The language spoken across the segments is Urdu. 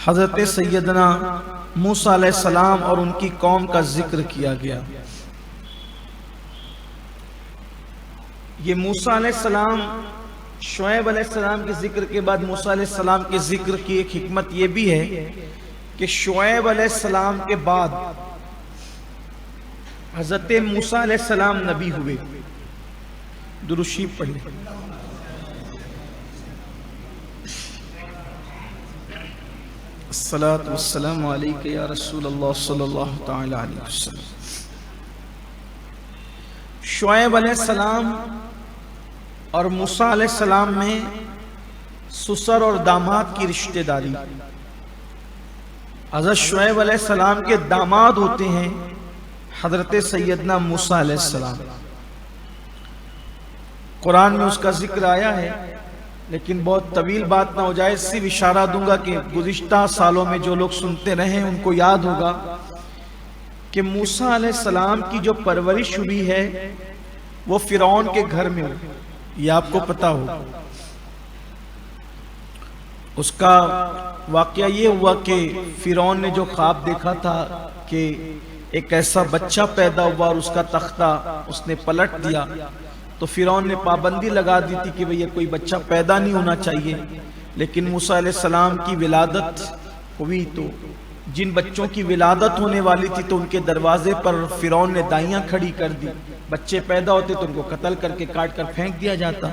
حضرت سیدنا موسیٰ علیہ السلام اور ان کی قوم کا ذکر کیا گیا۔ یہ موسیٰ علیہ السلام، شعیب علیہ السلام کے ذکر کے بعد موسیٰ علیہ السلام کے ذکر کی ایک حکمت یہ بھی ہے کہ شعیب علیہ السلام کے بعد حضرت موسیٰ علیہ السلام نبی ہوئے۔ درود شریف پڑھیں۔ الصلاۃ والسلام علیک یا رسول اللہ صلی اللہ تعالی علیہ وسلم۔ شعیب علیہ السلام اور موسیٰ علیہ السلام میں سسر اور داماد کی رشتہ داری۔ حضرت شعیب علیہ السلام کے داماد ہوتے ہیں حضرت سیدنا موسیٰ علیہ السلام۔ قرآن میں اس کا ذکر آیا ہے، لیکن بہت طویل بات نہ ہو جائے، صرف اشارہ دوں گا کہ گزشتہ سالوں میں جو لوگ سنتے رہے ان کو یاد ہوگا کہ موسیٰ علیہ السلام کی جو پرورش ہوئی ہے وہ فرعون کے گھر میں ہوئی، یہ آپ کو پتا ہوگا۔ اس کا واقعہ یہ ہوا کہ فرعون نے جو خواب دیکھا تھا کہ ایک ایسا بچہ پیدا ہوا اور اس کا تختہ اس نے پلٹ دیا، تو فرعون نے پابندی لگا دی تھی کہ یہ کوئی بچہ پیدا نہیں ہونا چاہیے، لیکن موسیٰ علیہ السلام کی ولادت ہوئی تو جن بچوں کی ولادت ہونے والی تھی تو ان کے دروازے پر فرعون نے دائیاں کھڑی کر دی۔ بچے پیدا ہوتے تو ان کو قتل کر کے کاٹ کر پھینک دیا جاتا،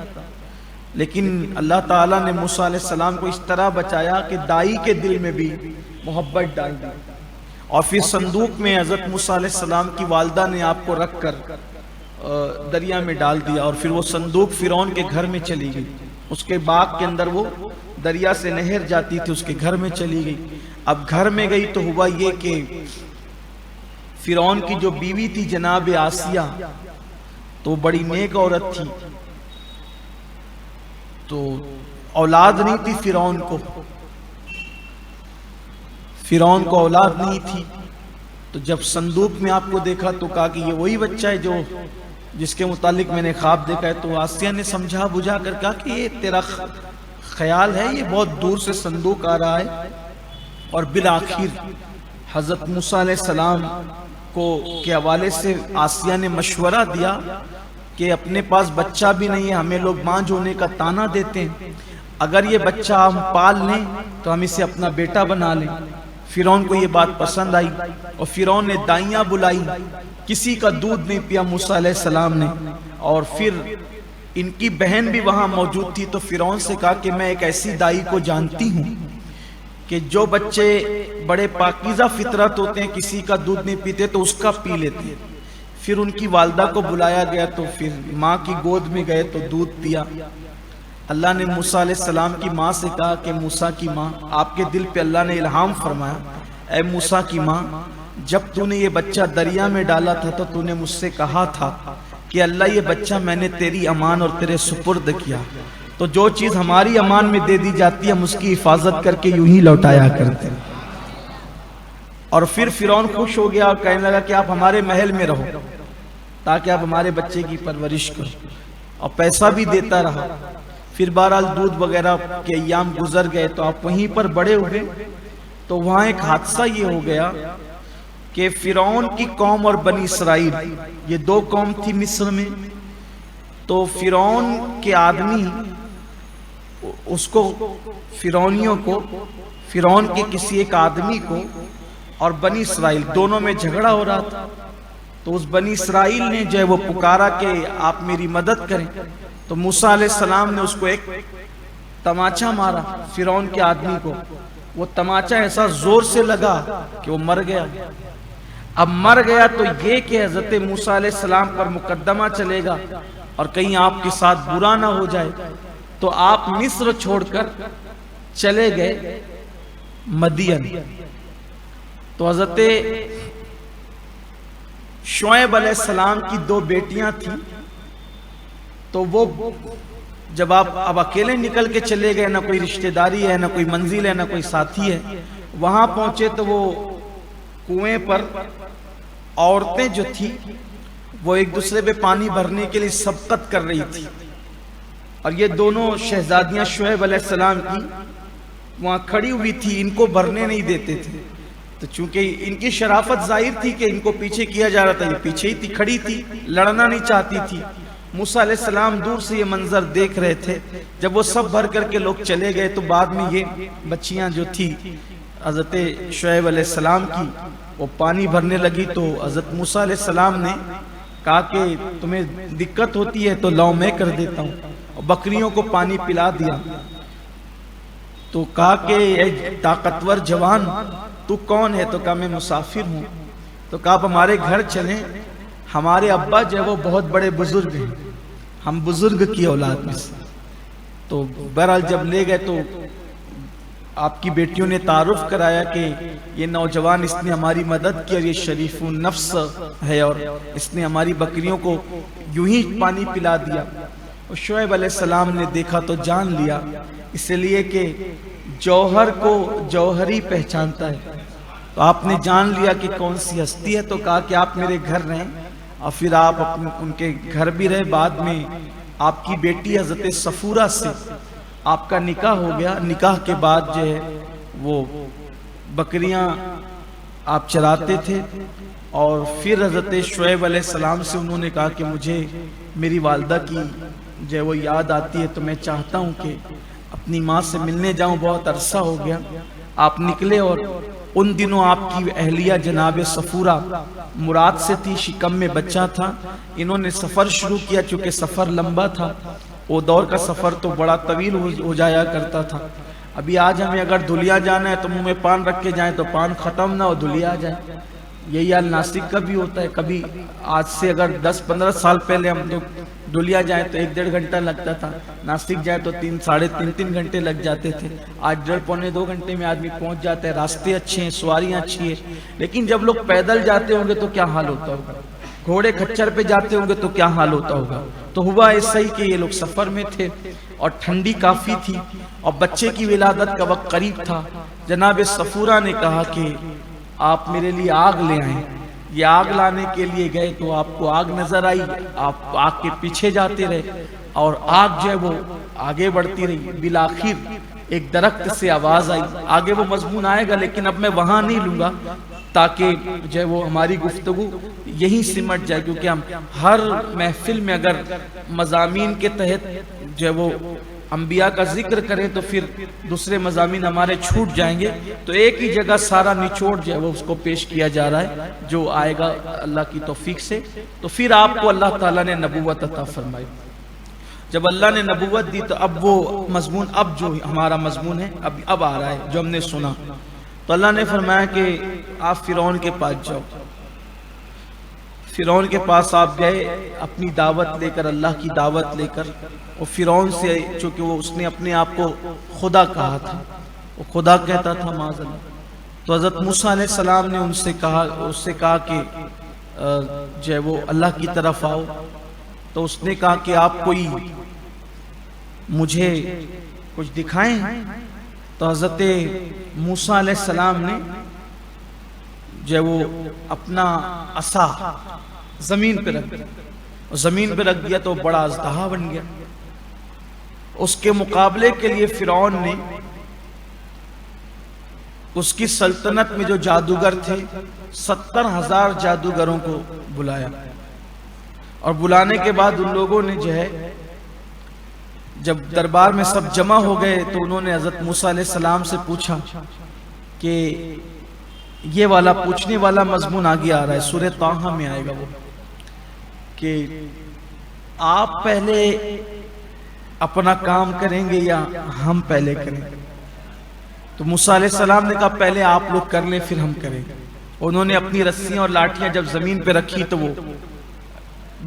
لیکن اللہ تعالیٰ نے موسیٰ علیہ السلام کو اس طرح بچایا کہ دائی کے دل میں بھی محبت ڈال دی، اور پھر صندوق میں حضرت موسیٰ علیہ السلام کی والدہ نے آپ کو رکھ کر دریا میں ڈال دیا، اور پھر وہ صندوق فرعون کے گھر میں چلی گئی۔ اس کے باغ کے اندر وہ دریا سے نہر جاتی تھی، اس کے گھر میں چلی گئی۔ اب گھر میں گئی تو ہوا یہ کہ فرعون کی جو بیوی تھی جناب آسیہ، تو بڑی نیک عورت تھی، تو اولاد نہیں تھی فرعون کو اولاد نہیں تھی، تو جب صندوق میں آپ کو دیکھا تو کہا کہ یہ وہی بچہ ہے جس کے متعلق میں نے خواب دیکھا ہے۔ تو آسیہ نے سمجھا بجھا کر کہا کہ یہ تیرا خیال ہے، یہ بہت دور سے صندوق آ رہا ہے۔ اور بالآخر حضرت موسیٰ علیہ السلام کے حوالے سے آسیہ نے مشورہ دیا کہ اپنے پاس بچہ بھی نہیں ہے، ہمیں لوگ ماں ہونے کا طعنہ دیتے ہیں، اگر یہ بچہ ہم پال لیں تو ہم اسے اپنا بیٹا بنا لیں۔ فرعون کو یہ بات پسند آئی اور فرعون نے دائیاں بلائی، کسی کا دودھ نہیں پیا موسیٰ علیہ السلام نے، اور پھر ان کی بہن بھی وہاں موجود تھی، تو فرعون سے کہا کہ میں ایک ایسی دائی کو جانتی ہوں کہ جو بچے بڑے پاکیزہ فطرت ہوتے ہیں، کسی کا دودھ نہیں پیتے تو اس کا پی لیتے ہیں۔ پھر ان کی والدہ کو بلایا گیا، تو پھر ماں کی گود میں گئے تو دودھ پیا۔ اللہ نے موسیٰ علیہ السلام کی ماں سے کہا کہ موسیٰ کی ماں، آپ کے دل پہ اللہ نے الہام فرمایا، اے موسیٰ کی ماں، جب تو نے یہ بچہ دریا میں ڈالا تھا تو تو نے مجھ سے کہا تھا کہ اللہ یہ بچہ میں نے تیری امان اور تیرے سپرد کیا، تو جو چیز ہماری امان میں دے دی جاتی ہے ہم اس کی حفاظت کر کے یوں ہی لوٹایا کرتے ہیں۔ اور پھر فرعون خوش ہو گیا اور کہنے لگا کہ آپ ہمارے محل میں رہو تاکہ آپ ہمارے بچے کی پرورش کرو، اور پیسہ بھی دیتا رہا۔ پھر بہرحال دودھ وغیرہ کے ایام گزر گئے تو آپ وہیں پر بڑے ہوئے، تو وہاں ایک حادثہ یہ ہو گیا کہ فرعون کی قوم اور بنی اسرائیل، یہ دو قوم تھی مصر میں، تو فرعون کے آدمی اس کو فرعونیوں کو، فرعون کے کسی ایک آدمی کو اور بنی اسرائیل دونوں میں جھگڑا ہو رہا تھا، تو اس بنی اسرائیل نے جو ہے وہ پکارا کہ آپ میری مدد کریں، تو موسیٰ علیہ السلام نے اس کو ایک تماچا مارا فرعون کے آدمی کو، وہ تماچا ایسا زور سے لگا کہ وہ مر گیا۔ اب مر گیا تو یہ کہ حضرت موسیٰ علیہ السلام پر مقدمہ چلے گا اور کہیں آپ کے ساتھ برا نہ ہو جائے، تو آپ مصر چھوڑ کر چلے گئے مدین۔ تو حضرت شعیب علیہ السلام کی دو بیٹیاں تھیں، تو وہ جب آپ اب اکیلے نکل کے چلے گئے، نہ کوئی رشتہ داری ہے، نہ کوئی منزل ہے، نہ کوئی ساتھی ہے، وہاں پہنچے تو وہ کنویں پر عورتیں جو تھی وہ ایک دوسرے پہ پانی بھرنے کے لیے سبقت کر رہی تھی، اور یہ دونوں شہزادیاں شعیب علیہ السلام کی وہاں کھڑی ہوئی تھی، ان کو بھرنے نہیں دیتے تھے، تو چونکہ ان کی شرافت ظاہر تھی کہ ان کو پیچھے کیا جا رہا تھا، یہ پیچھے ہی تھی، کھڑی تھی، لڑنا نہیں چاہتی تھی۔ موسیٰ علیہ السلام دور سے یہ منظر دیکھ رہے تھے۔ جب وہ سب بھر کر کے لوگ چلے گئے تو بعد میں یہ بچیاں جو تھی حضرت شعیب علیہ السلام کی، وہ پانی بھرنے لگی، تو حضرت موسیٰ علیہ السلام نے کہا کہ تمہیں دقت ہوتی ہے تو لاؤ میں کر دیتا ہوں، اور بکریوں کو پانی پلا دیا۔ تو کہا کہ اے طاقتور جوان تو کون ہے؟ تو کہا میں مسافر ہوں۔ تو کہا آپ ہمارے گھر چلیں، ہمارے ابا جو ہے وہ بہت بڑے بزرگ ہیں، ہم بزرگ کی اولاد میں سے۔ تو بہرحال جب لے گئے تو آپ کی بیٹیوں نے تعارف کرایا کہ یہ نوجوان اس نے ہماری مدد کی اور یہ شریف النفس ہے اور اس نے ہماری بکریوں کو یوں ہی پانی پلا دیا۔ اور شعیب علیہ السلام نے دیکھا تو جان لیا، اس لیے کہ جوہر کو جوہری پہچانتا ہے، تو آپ نے جان لیا کہ کون سی ہستی ہے۔ تو کہا کہ آپ میرے گھر رہیں، اور پھر آپ ان کے گھر بھی رہے۔ بعد میں آپ کی بیٹی حضرت صفورہ سے آپ کا نکاح ہو گیا۔ نکاح کے بعد جو ہے وہ بکریاں آپ چراتے تھے، اور پھر حضرت شعیب علیہ السلام سے انہوں نے کہا کہ مجھے میری والدہ کی جو ہے وہ یاد آتی ہے، تو میں چاہتا ہوں کہ اپنی ماں سے ملنے جاؤں، بہت عرصہ ہو گیا۔ آپ نکلے، اور ان دنوں آپ کی اہلیہ جناب صفورہ مراد سے تھی، شکم میں بچہ تھا۔ انہوں نے سفر شروع کیا، چونکہ سفر لمبا تھا، وہ دور کا سفر تو بڑا طویل ہو جایا کرتا تھا۔ ابھی آج ہمیں اگر دھلیا جانا ہے تو منہ میں پان رکھ کے جائیں تو پان ختم نہ ہو، دھلیا جائے۔ یہی حال ناسک کا بھی ہوتا ہے۔ کبھی آج سے اگر 10-15 سال پہلے ہم لوگ دھلیا جائیں تو 1-1.5 گھنٹہ لگتا تھا، ناسک جائیں تو 3-3.5 گھنٹے لگ جاتے تھے۔ آج 1.5-2 گھنٹے میں آدمی پہنچ جاتا ہے۔ راستے اچھے ہیں، سواریاں اچھی ہیں، لیکن جب لوگ پیدل جاتے ہوں گے تو کیا حال ہوتا ہوگا، گھوڑے کھچر پہ جاتے ہوں گے تو کیا حال ہوتا ہوگا۔ تو ہوا ایسا ہی کہ یہ لوگ سفر میں تھے، اور ٹھنڈی کافی تھی، اور بچے کی ولادت کا وقت قریب تھا۔ جناب صفورہ نے کہا کہ آپ میرے لیے آگ لے آئیں۔ یہ آگ لانے کے لیے گئے تو آپ کو آگ نظر آئی، آپ آگ کے پیچھے جاتے رہے، اور آگ جو ہے وہ آگے بڑھتی رہی۔ بالآخر ایک درخت سے آواز آئی، آگے وہ مضمون آئے گا لیکن اب میں وہاں نہیں لوں گا، تاکہ جو ہے وہ ہماری گفتگو یہیں سمٹ جائے، کیونکہ ہم ہر محفل میں اگر مضامین کے تحت جو ہے وہ انبیاء کا ذکر کریں تو پھر دوسرے مضامین ہمارے چھوٹ جائیں گے، تو ایک ہی جگہ سارا نچوڑ جو ہے وہ اس کو پیش کیا جا رہا ہے، جو آئے گا اللہ کی توفیق سے۔ تو پھر آپ کو اللہ تعالیٰ نے نبوت عطا فرمائی۔ جب اللہ نے نبوت دی تو اب وہ مضمون، اب جو ہمارا مضمون ہے اب آ رہا ہے جو ہم نے سنا۔ تو اللہ نے فرمایا کہ آپ فرعون کے پاس جاؤ۔ فرعون کے پاس آپ گئے اپنی دعوت لے کر، اللہ کی دعوت لے کر، اور فرعون سے چونکہ وہ اس نے اپنے آپ کو خدا کہا تھا، وہ خدا کہتا تھا معاذ اللہ، تو حضرت موسیٰ علیہ السلام نے اس سے کہا کہ جو ہے وہ اللہ کی طرف آؤ۔ تو اس نے کہا کہ آپ کوئی مجھے کچھ دکھائیں۔ تو حضرت موسیٰ علیہ السلام نے جو ہے وہ اپنا عصا زمین پہ رکھ دیا، اور زمین پہ رکھ دیا تو بڑا اژدہا بن گیا۔ اس کے مقابلے کے لیے فرعون نے اس کی سلطنت میں جو جادوگر تھے 70,000 جادوگروں کو بلایا، اور بلانے کے بعد ان لوگوں نے جو ہے جب دربار میں سب جمع ہو گئے تو انہوں نے حضرت موسیٰ علیہ السلام سے پوچھا کہ یہ والا پوچھنے والا مضمون آگے آ رہا ہے، سورہ طٰہٰ میں آئے گا وہ، کہ آپ پہلے اپنا کام کریں گے یا ہم پہلے کریں گے؟ تو موسیٰ علیہ السلام نے کہا پہلے آپ لوگ کر لیں پھر ہم کریں گے۔ انہوں نے اپنی رسیاں اور لاٹھیاں جب زمین پہ رکھی تو وہ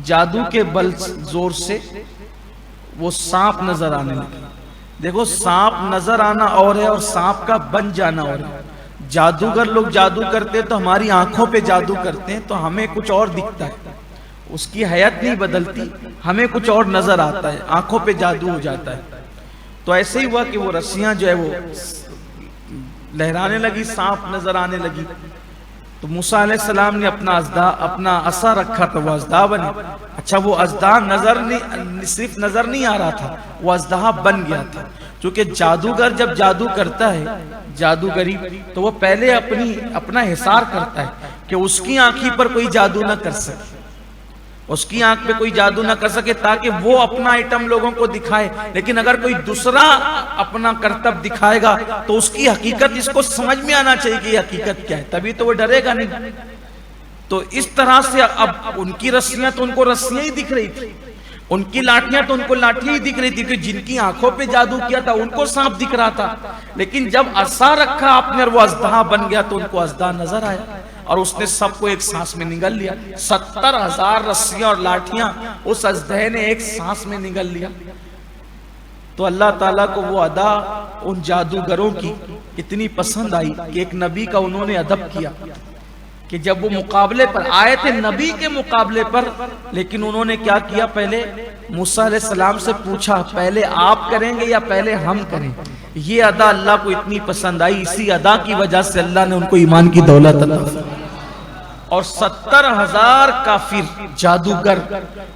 جادو کے بل زور سے وہ سانپ نظر آنے لگے۔ دیکھو سانپ نظر آنا اور ہے، اور سانپ کا بن جانا اور ہے۔ جادوگر لوگ جادو کرتے ہیں تو ہماری آنکھوں پہ جادو کرتے ہیں تو ہمیں کچھ اور دکھتا ہے، اس کی حیت نہیں بدلتی، ہمیں کچھ اور نظر آتا ہے، آنکھوں پہ جادو ہو جاتا ہے۔ تو ایسے ہی ہوا کہ وہ رسیاں جو ہے وہ لہرانے لگی، سانپ نظر آنے لگی۔ تو موسیٰ علیہ السلام نے اپنا عصا رکھا تو وہ اژدہا بنے. اچھا وہ اژدہا صرف نظر نہیں آ رہا تھا، وہ اژدہا بن گیا تھا. چونکہ جادوگر جب جادو کرتا ہے، جادوگری، تو وہ پہلے اپنا حصار کرتا ہے کہ اس کی آنکھی پر کوئی جادو نہ کر سکے، اس کی آنکھ پہ کوئی جادو نہ کر سکے، تاکہ وہ اپنا آئٹم لوگوں کو دکھائے. لیکن اگر کوئی دوسرا اپنا کرتب دکھائے گا تو اس کی حقیقت اس کو سمجھ میں آنا چاہیے کہ یہ حقیقت کیا ہے، تبھی تو وہ ڈرے گا نہیں. تو اس طرح سے اب ان کی رسیاں تو ان کو رسیاں ہی دکھ رہی تھی، ان کی لاٹیاں تو ان کو لاٹیاں ہی دکھ رہی تھی، کہ جن کی آنکھوں پہ جادو کیا تھا ان کو سانپ دکھ رہا تھا. لیکن جب عصا رکھا آپ نے اور وہ اژدہا بن گیا تو ان کو اژدہا نظر آیا، اور اس نے سب کو ایک سانس میں نگل لیا. 70,000 رسیاں اور لاٹھیاں اس اژدہے نے ایک سانس میں نگل لیا. تو اللہ تعالیٰ کو وہ ادا ان جادوگروں کی اتنی پسند آئی کہ ایک نبی کا انہوں نے ادب کیا، کہ جب وہ مقابلے پر آئے تھے، نبی کے مقابلے پر، لیکن انہوں نے کیا کیا، پہلے موسیٰ علیہ السلام سے پوچھا پہلے آپ کریں گے یا پہلے ہم کریں. یہ ادا اللہ کو اتنی پسند آئی، اسی ادا کی وجہ سے اللہ نے ان کو ایمان کی دولت عطا فرمائی. اور 70,000 کافر جادوگر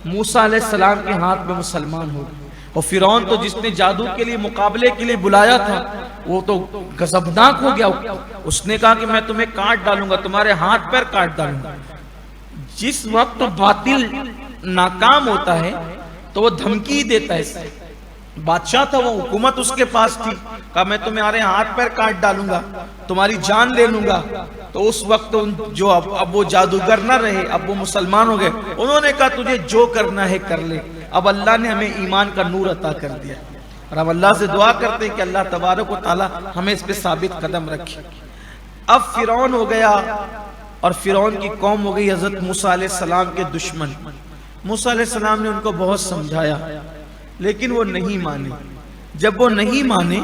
موسیٰ علیہ السلام کے ہاتھ میں مسلمان ہو گئے. اور فرعون تو جس نے جادو کے لیے مقابلے کے لیے بلایا تھا وہ تو غضبناک ہو گیا. اس نے کہا کہ میں تمہیں کاٹ ڈالوں گا، تمہارے ہاتھ پیر کاٹ ڈالوں گا. جس وقت باطل ناکام ہوتا ہے تو وہ دھمکی دیتا ہے. بادشاہ تھا وہ، حکومت اس کے پاس تھی، کہا میں تمہارے ہاتھ پیر کاٹ ڈالوں گا، تمہاری جان لے لوں گا. تو اس وقت جو اب وہ جادوگر نہ رہے، اب وہ مسلمان ہو گئے. انہوں نے کہا تجھے جو کرنا ہے کر لے. اب اللہ نے ہمیں ایمان کا نور عطا کر دیا، اور ہم اللہ سے دعا کرتے ہیں کہ اللہ تبارک و تعالی ہمیں اس پہ ثابت قدم رکھے. اب فرعون ہو گیا، اور فرعون کی قوم ہو گئی حضرت موسیٰ علیہ السلام کے دشمن. موسیٰ علیہ السلام نے ان کو بہت سمجھایا لیکن وہ نہیں مانے. جب وہ نہیں مانے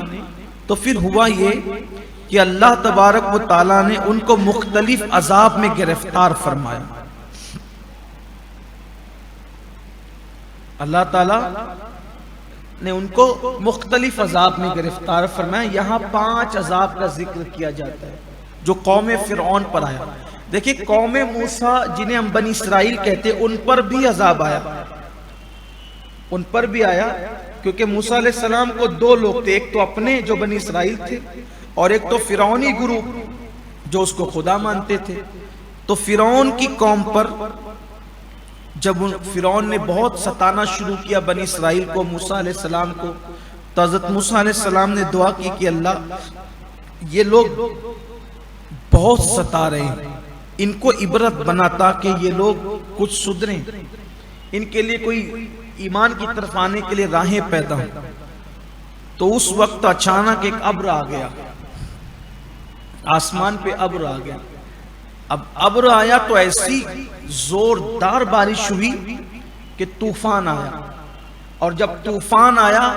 تو پھر ہوا یہ کہ اللہ تبارک و تعالیٰ نے ان کو مختلف عذاب میں گرفتار فرمایا. اللہ تعالیٰ نے ان کو مختلف عذاب میں گرفتار فرمایا. یہاں 5 عذاب کا ذکر کیا جاتا ہے جو قوم فرعون پر آیا. دیکھیں قوم موسیٰ جنہیں ہم بنی اسرائیل کہتے ان پر بھی عذاب آیا، ان پر بھی آیا، کیونکہ موسیٰ علیہ السلام کو 2 لوگ تھے، ایک تو اپنے جو بنی اسرائیل تھے اور ایک تو فرعونی گروپ جو اس کو خدا مانتے تھے. تو فرعون کی قوم پر جب فرعون نے بہت ستانا شروع کیا بنی اسرائیل کو، موسیٰ علیہ السلام کو، تو حضرت موسیٰ علیہ السلام نے دعا کی کہ اللہ یہ لوگ بہت ستا رہے ہیں، ان کو عبرت بنا تاکہ یہ لوگ کچھ سدھریں، ان کے لیے کوئی ایمان کی طرف آنے کے لیے راہیں پیدا ہوں. تو اس وقت اچانک ایک ابر آ گیا، آسمان پہ ابر آ گیا. اب ابر آیا تو ایسی زوردار بارش ہوئی کہ طوفان آیا. اور جب طوفان آیا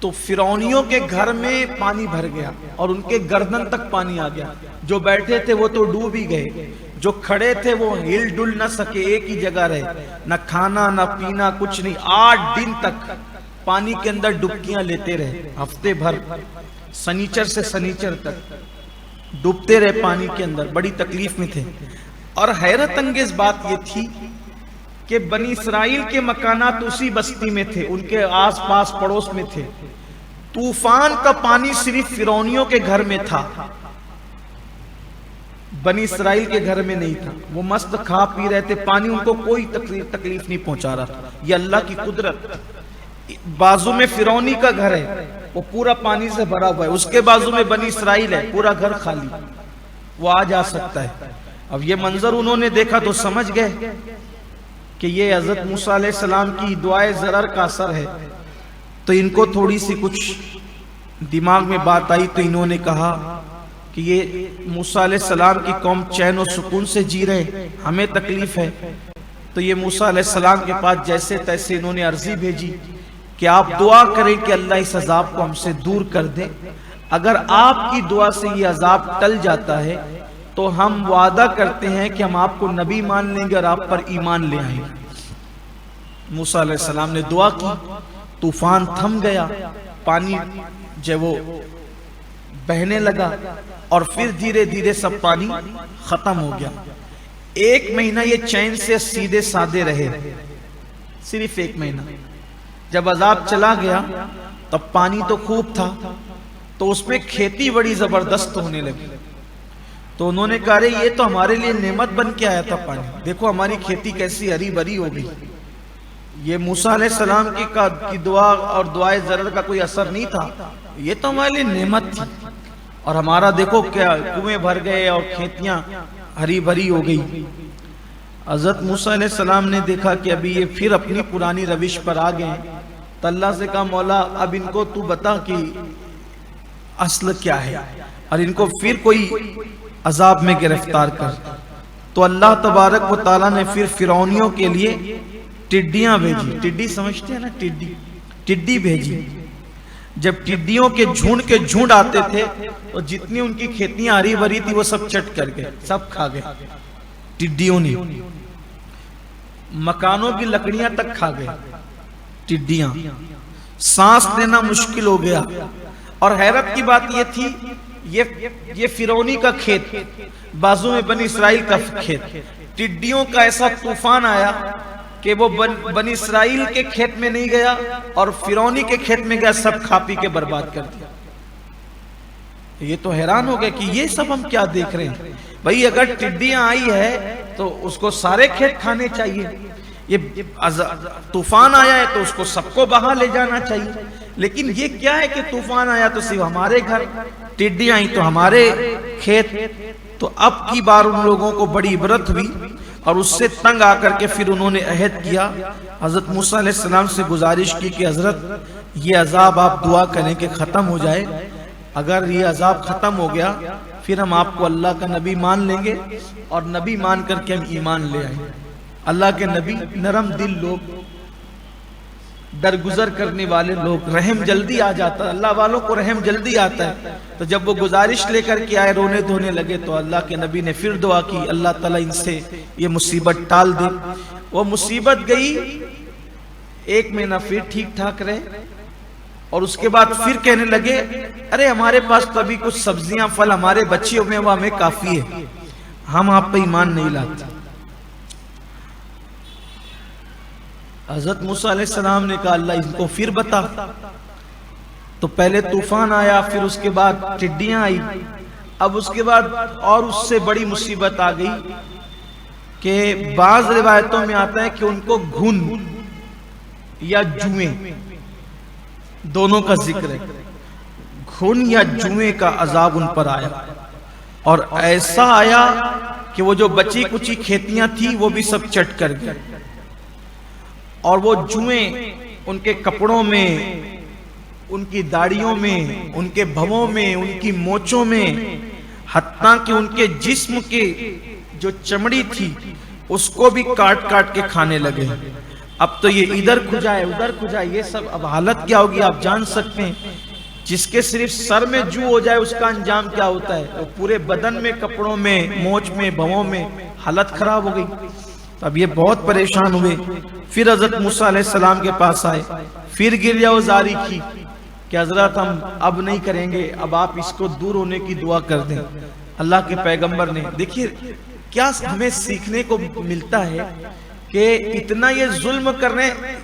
تو فرعونیوں کے گھر میں پانی بھر گیا اور ان کے گردن تک پانی آ گیا. جو بیٹھے تھے وہ تو ڈوب ہی گئے، جو کھڑے تھے وہ ہل ڈل نہ سکے، ایک ہی جگہ رہے، نہ کھانا نہ پینا کچھ نہیں. 8 دن تک پانی کے اندر ڈبکیاں لیتے رہے، ہفتے بھر، سنیچر سے سنیچر تک ڈوبتے رہے پانی کے اندر، بڑی تکلیف میں تھے. اور حیرت انگیز بات یہ تھی کہ بنی اسرائیل کے مکانات اسی بستی میں تھے، ان کے آس پاس پڑوس میں تھے. طوفان کا پانی صرف فرعونیوں کے گھر میں تھا، بنی اسرائیل کے گھر میں نہیں تھا. وہ مست کھا پی رہے تھے، پانی ان کو کوئی تکلیف نہیں پہنچا رہا تھا. یہ اللہ کی قدرت. بازو میں فرعونی کا گھر ہے، وہ پورا پانی سے بھرا ہوا ہے، اس کے بازو میں بنی اسرائیل ہے، پورا گھر خالی، وہ آ جا سکتا ہے. اب یہ منظر انہوں نے دیکھا تو سمجھ گئے کہ یہ حضرت موسیٰ علیہ السلام کی دعائے ضرر کا اثر ہے. تو ان کو تھوڑی سی کچھ دماغ میں بات آئی، تو انہوں نے کہا کہ یہ موسیٰ علیہ السلام کی قوم چین و سکون سے جی رہے، ہمیں تکلیف ہے. تو یہ موسیٰ علیہ السلام کے پاس جیسے تیسے انہوں نے عرضی بھیجی کہ آپ دعا کریں کہ اللہ اس عذاب کو ہم سے دور کر دے. اگر آپ کی دعا سے یہ عذاب ٹل جاتا ہے تو ہم وعدہ کرتے ہیں کہ ہم آپ کو نبی مان لیں گے اور آپ پر ایمان لے آئیں گے. موسیٰ علیہ السلام نے دعا کی، طوفان تھم گیا، پانی جو وہ بہنے لگا اور پھر دھیرے دھیرے سب پانی ختم ہو گیا۔ 1 مہینہ یہ چین سے سیدھے سادے رہے، صرف 1 مہینہ۔ جب عذاب چلا گیا تب پانی تو خوب تھا، تو اس میں کھیتی بڑی زبردست ہونے لگی۔ تو انہوں نے کہا یہ تو ہمارے لیے نعمت بن کے آیا تھا پانی، دیکھو ہماری کھیتی کیسی ہری بھری ہو گئی۔ یہ موسیٰ علیہ السلام کی دعا اور دعائے زرع کا کوئی اثر نہیں تھا، یہ تو ہمارے لیے نعمت تھی، اور ہمارا دیکھو کیا کنویں بھر گئے اور کھیتیاں ہری بھری ہو گئی۔ حضرت موسیٰ علیہ السلام نے دیکھا کہ ابھی یہ پھر اپنی پرانی روش پر آ گئے، تو اللہ سے کہا مولا اب ان کو تو بتا کہ اصل کیا ہے، اور ان کو پھر کوئی عذاب میں گرفتار کر۔ تو اللہ تبارک و تعالیٰ نے پھر فرعونیوں کے لیے ٹڈیاں بھیجی۔ ٹڈی سمجھتے ہیں نا، ٹڈی بھیجی۔ جب ٹڈیوں کے جھنڈ آتے تھے تو جتنی ان کی کھیتیاں ہری بھری تھی وہ سب چٹ کر گئے، سب کھا گئے ٹڈیوں نے۔ مکانوں کی لکڑیاں تک کھا گئے ٹڈیاں، سانس لینا مشکل ہو گیا۔ اور حیرت کی بات یہ تھی، یہ فرعونی کا کھیت، بازو میں بنی اسرائیل کا کھیت، ٹڈیوں کا ایسا طوفان آیا کہ وہ بنی اسرائیل کے کھیت میں نہیں گیا اور فرعونی کے کھیت میں گیا، سب کھا پی کے برباد کر دیا۔ یہ تو حیران ہو گئے کہ یہ سب ہم کیا دیکھ رہے ہیں۔ بھئی اگر ٹڈیاں آئی ہے تو اس کو سارے کھیت کھانے چاہیے، یہ طوفان آیا ہے تو اس کو سب کو بہا لے جانا چاہیے، لیکن یہ کیا ہے کہ طوفان آیا تو صرف ہمارے گھر، ٹڈیاں آئی تو ہمارے کھیت۔ تو اب کی بار ان لوگوں کو بڑی عبرت ہوئی، اور اس سے تنگ آ کر کے پھر انہوں نے عہد کیا، حضرت موسیٰ علیہ السلام سے گزارش کی کہ حضرت یہ عذاب آپ دعا کریں کہ ختم ہو جائے، اگر یہ عذاب ختم ہو گیا پھر ہم آپ کو اللہ کا نبی مان لیں گے، اور نبی مان کر کے ہم ایمان لے آئیں۔ اللہ کے نبی نرم دل لوگ، درگزر کرنے والے لوگ، رحم جلدی آ جاتا ہے، اللہ والوں کو رحم جلدی آتا ہے۔ تو جب وہ گزارش لے کر کے آئے، رونے دھونے لگے، تو اللہ کے نبی نے پھر دعا کی اللہ تعالیٰ ان سے یہ مصیبت ٹال دے۔ وہ مصیبت گئی، 1 مہینہ پھر ٹھیک ٹھاک رہے، اور اس کے بعد پھر کہنے لگے ارے ہمارے پاس تو ابھی کچھ سبزیاں پھل ہمارے بچیوں میں وہ ہمیں کافی ہے، ہم آپ پہ ایمان نہیں لاتے۔ حضرت موسیٰ علیہ السلام نے کہا اللہ ان کو پھر بتا۔ تو پہلے طوفان آیا، پھر اس کے بعد ٹڈیاں آئی، اب اس کے بعد اور اس سے بڑی مصیبت آ گئی کہ بعض روایتوں میں آتا ہے کہ ان کو گھن یا جوئیں، دونوں کا ذکر ہے، گھن یا جوئیں کا عذاب ان پر آیا، اور ایسا آیا کہ وہ جو بچی کچی کھیتیاں تھی وہ بھی سب چٹ کر گئے، اور وہ جوئیں ان کے کپڑوں میں، ان کی داڑیوں میں، ان کے بھووں میں، ان کی موچوں میں، حتیٰ کہ ان کے جسم کے جو چمڑی تھی اس کو بھی کاٹ کاٹ کے کھانے لگے۔ اب تو یہ ادھر کھجائے ادھر کھجائے، یہ سب اب حالت کیا ہوگی آپ جان سکتے ہیں۔ جس کے صرف سر میں جو ہو جائے اس کا انجام کیا ہوتا ہے، وہ پورے بدن میں، کپڑوں میں، موچ میں، بھووں میں حالت خراب ہو گئی۔ اب یہ بہت پریشان ہوئے، پھر حضرت موسیٰ علیہ السلام کے پاس آئے، پھر گریہ وزاری کی کہ حضرت ہم اب نہیں کریں گے، اب آپ اس کو دور ہونے کی دعا کر دیں۔ اللہ کے پیغمبر نے، دیکھیے کیا ہمیں سیکھنے کو ملتا ہے کہ اتنا یہ ظلم کر رہے ہیں،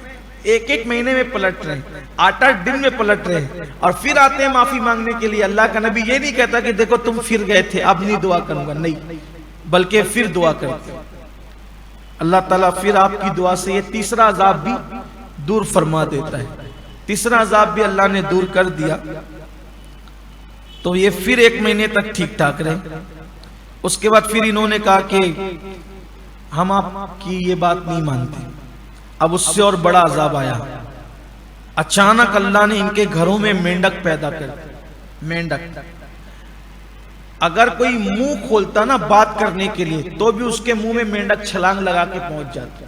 1 مہینے میں پلٹ رہے ہیں، 8 دن میں پلٹ رہے ہیں، اور پھر آتے ہیں معافی مانگنے کے لیے۔ اللہ کا نبی یہ نہیں کہتا کہ دیکھو تم پھر گئے تھے اب نہیں دعا کروں گا، نہیں، بلکہ پھر دعا کرتے ہیں۔ اللہ تعالیٰ پھر آپ کی دعا سے یہ تیسرا عذاب بھی دور فرما دیتا ہے، تیسرا عذاب بھی اللہ نے دور کر دیا۔ تو یہ پھر 1 مہینے تک ٹھیک ٹھاک رہے۔ اس کے بعد پھر انہوں نے کہا کہ ہم آپ کی یہ بات نہیں مانتے۔ اب اس سے اور بڑا عذاب آیا، اچانک اللہ نے ان کے گھروں میں مینڈک پیدا کر دی۔ مینڈک اگر کوئی منہ کھولتا نا بات کرنے کے لیے تو بھی اس کے منہ میں مینڈک چھلانگ لگا کے پہنچ جاتا،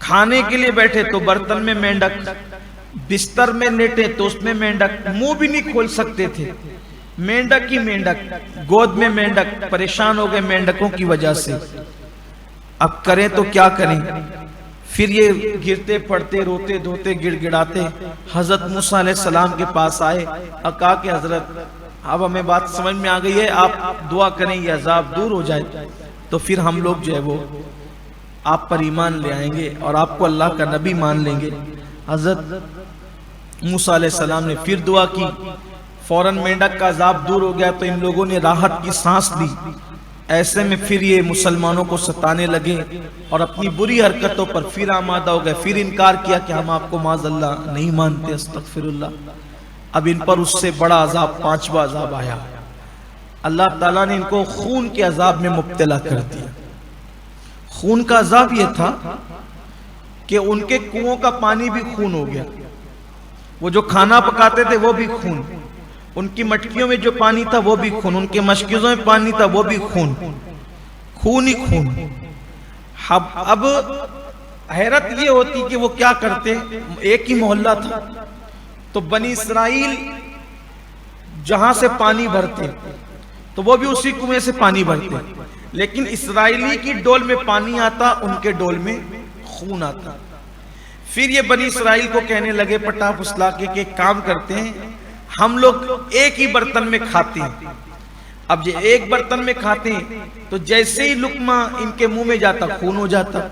کھانے کے لیے بیٹھے تو برتن میں مینڈک، بستر میں لیٹے تو اس میں مینڈک، منہ بھی نہیں کھول سکتے تھے، مینڈک ہی مینڈک، گود میں مینڈک، پریشان ہو گئے مینڈکوں کی وجہ سے۔ اب کریں تو کیا کریں؟ پھر یہ گرتے پڑتے روتے دھوتے گڑ گڑاتے حضرت موسیٰ علیہ السلام کے پاس آئے اور کہا کہ حضرت اب ہمیں بات سمجھ میں آ گئی ہے، آپ دعا کریں یہ عذاب دور ہو جائے، تو پھر ہم لوگ جو ہے وہ آپ پر ایمان لے آئیں گے اور آپ کو اللہ کا نبی مان لیں گے۔ حضرت موسیٰ علیہ السلام نے پھر دعا کی، فوراً مینڈک کا عذاب دور ہو گیا تو ان لوگوں نے راحت کی سانس لی۔ ایسے میں پھر یہ مسلمانوں کو ستانے لگے اور اپنی بری حرکتوں پر پھر آمادہ ہو گئے، پھر انکار کیا کہ ہم آپ کو معاذ اللہ نہیں مانتے، استغفر اللہ۔ اب ان پر اس سے بڑا عذاب، پانچواں عذاب آیا۔ اللہ تعالیٰ نے ان کو خون کے عذاب میں مبتلا کر دیا۔ خون کا عذاب یہ تھا کہ ان کے کنووں کا پانی بھی خون ہو گیا، وہ جو کھانا پکاتے تھے وہ بھی خون، ان کی مٹکیوں میں جو پانی تھا وہ بھی خون، ان کے مشکیزوں میں پانی تھا وہ بھی خون، خون ہی خون۔ اب حیرت یہ ہوتی کہ وہ کیا کرتے، ایک ہی محلہ تھا تو بنی اسرائیل جہاں سے پانی بھرتے تو وہ بھی اسی کنویں سے پانی بھرتے، لیکن اسرائیلی کی ڈول میں پانی آتا، ان کے ڈول میں خون آتا۔ پھر یہ بنی اسرائیل کو کہنے لگے پٹا پھسلا کے کہ ایک کام کرتے ہیں، ہم لوگ ایک ہی برتن میں کھاتے ہیں۔ اب یہ ایک برتن میں کھاتے ہیں تو جیسے ہی لقمہ ان کے منہ میں جاتا خون ہو جاتا۔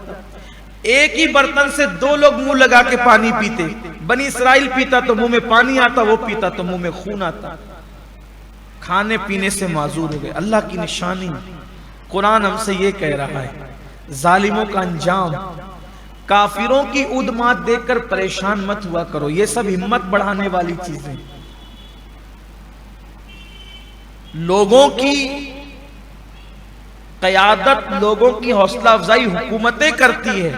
ایک ہی برتن سے دو لوگ منہ لگا کے پانی پیتے، بنی اسرائیل پیتا تو منہ میں پانی آتا، وہ پیتا تو منہ میں خون آتا۔ کھانے پینے سے معذور ہو گئے۔ اللہ کی نشانی قرآن ہم سے یہ کہہ رہا ہے، ظالموں کا انجام، کافروں کی عدمات دیکھ کر پریشان مت ہوا کرو، یہ سب ہمت بڑھانے والی چیزیں۔ لوگوں کی قیادت، لوگوں کی حوصلہ افزائی حکومتیں کرتی ہے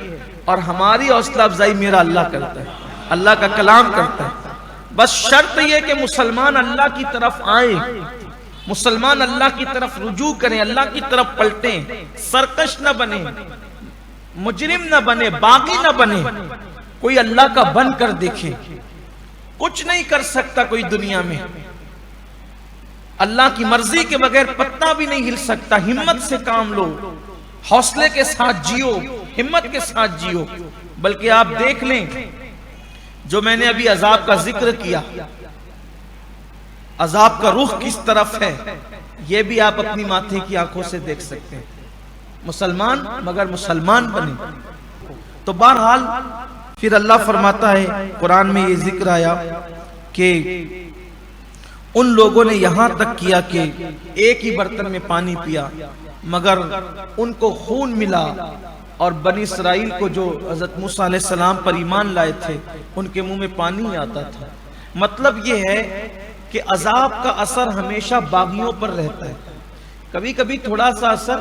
اور ہماری حوصلہ افزائی میرا اللہ کرتا ہے، اللہ کا کلام کرتا ہے۔ بس شرط یہ کہ مسلمان اللہ کی طرف آئیں، مسلمان اللہ کی طرف رجوع کریں، اللہ کی طرف پلٹیں، سرکش نہ بنیں، مجرم نہ بنے، باغی نہ بنے، کوئی اللہ کا بن کر دیکھے۔ کچھ نہیں کر سکتا کوئی دنیا میں، اللہ کی مرضی کے بغیر پتہ بھی نہیں ہل سکتا۔ ہمت سے کام لو، حوصلے کے ساتھ جیو، ہمت کے ساتھ جیو۔ بلکہ آپ دیکھ لیں جو میں نے ابھی عذاب کا ذکر کیا، عذاب کا رخ کس طرف ہے، یہ بھی آپ اپنی ماتھے کی آنکھوں سے دیکھ سکتے ہیں۔ مسلمان مگر مسلمان بنے۔ تو بہرحال پھر اللہ فرماتا ہے، قرآن میں یہ ذکر آیا کہ ان لوگوں نے یہاں تک کیا کہ ایک ہی برتن میں پانی پیا، مگر ان کو خون ملا، اور بنی اسرائیل کو جو حضرت موسیٰ علیہ السلام پر ایمان لائے تھے ان کے منہ میں پانی آتا تھا۔ مطلب یہ ہے کہ عذاب کا اثر ہمیشہ باغیوں پر رہتا ہے۔ کبھی کبھی تھوڑا سا اثر،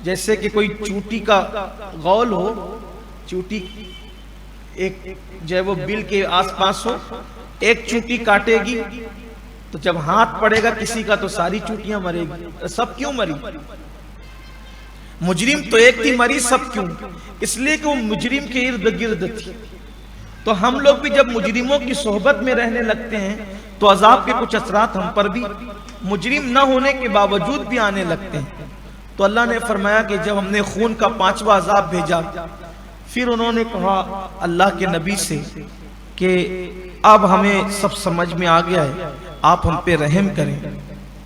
جیسے کہ کوئی چونٹی کا غول ہو، چونٹی ایک جو ہے وہ بل کے آس پاس ہو، ایک چونٹی کاٹے گی تو جب ہاتھ پڑے گا کسی کا تو ساری چونٹیاں مرے گی۔ سب کیوں مری؟ مجرم تو ایک تھی، مری سب کیوں؟ اس لیے کہ وہ مجرم کے ارد گرد تھی۔ تو ہم لوگ بھی جب مجرموں کی صحبت میں رہنے لگتے ہیں تو عذاب کے کچھ اثرات ہم پر بھی مجرم نہ ہونے کے باوجود بھی آنے لگتے ہیں۔ تو اللہ نے فرمایا کہ جب ہم نے خون کا پانچواں عذاب بھیجا، پھر انہوں نے کہا اللہ کے نبی سے کہ اب ہمیں سب سمجھ میں آ گیا ہے، آپ ہم پہ رحم کریں،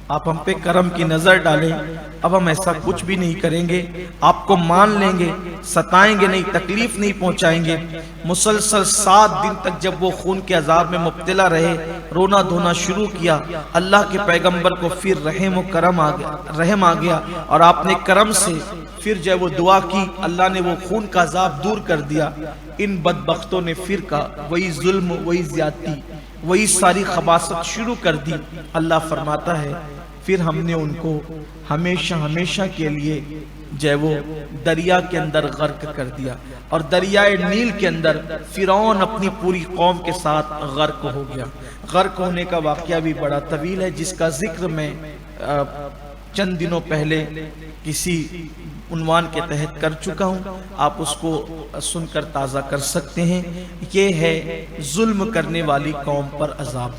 آپ ہم پہ کرم کی نظر ڈالیں، اب ہم ایسا کچھ بھی نہیں کریں گے، آپ کو مان لیں گے، ستائیں گے نہیں، تکلیف نہیں پہنچائیں گے۔ مسلسل 7 دن تک جب وہ خون کے عذاب میں مبتلا رہے، رونا دھونا شروع کیا، اللہ کے پیغمبر کو پھر رحم آ گیا اور آپ نے کرم سے پھر جب وہ دعا کی، اللہ نے وہ خون کا عذاب دور کر دیا۔ ان بدبختوں نے پھر کہا وہی ظلم، وہی زیادتی، وہی ساری خباثت شروع کر دی۔ اللہ فرماتا ہے پھر ہم نے ان کو ہمیشہ ہمیشہ کے لیے جو وہ دریا کے اندر غرق کر دیا، اور دریائے نیل کے اندر فرعون اپنی پوری قوم کے ساتھ غرق ہو گیا۔ غرق ہونے کا واقعہ بھی بڑا طویل ہے، جس کا ذکر میں چند دنوں پہلے کسی عنوان کے تحت کر چکا ہوں، آپ اس کو سن کر تازہ کر سکتے ہیں۔ یہ ہے ظلم کرنے والی قوم پر عذاب۔